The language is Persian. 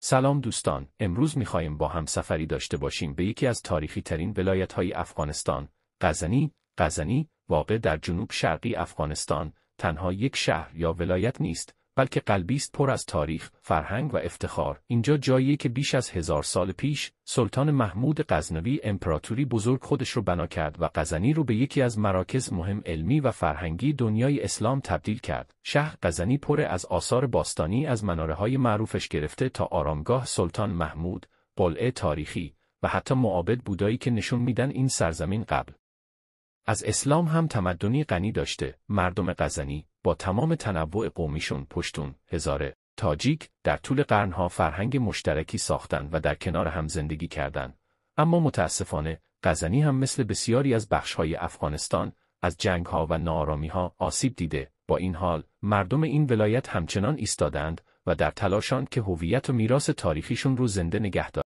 سلام دوستان، امروز می‌خوایم با هم سفری داشته باشیم به یکی از تاریخی ترین ولایت‌های افغانستان، غزنی. غزنی، واقع در جنوب شرقی افغانستان، تنها یک شهر یا ولایت نیست، بلکه قلبی است پر از تاریخ، فرهنگ و افتخار. اینجا جاییه که بیش از 1000 سال پیش، سلطان محمود غزنوی امپراتوری بزرگ خودش رو بنا کرد و غزنی رو به یکی از مراکز مهم علمی و فرهنگی دنیای اسلام تبدیل کرد. شهر غزنی پر از آثار باستانی، از مناره‌های معروفش گرفته تا آرامگاه سلطان محمود، قلعه تاریخی و حتی معابد بودایی که نشون میدن این سرزمین قبل از اسلام هم تمدنی غنی داشته. مردم غزنی با تمام تنوع قومیشون، پشتون، هزاره، تاجیک، در طول قرنها فرهنگ مشترکی ساختن و در کنار هم زندگی کردن. اما متاسفانه غزنی هم مثل بسیاری از بخش‌های افغانستان از جنگ‌ها و ناآرامی‌ها آسیب دیده. با این حال مردم این ولایت همچنان ایستادند و در تلاشند که هویت و میراث تاریخیشون رو زنده نگه دارند.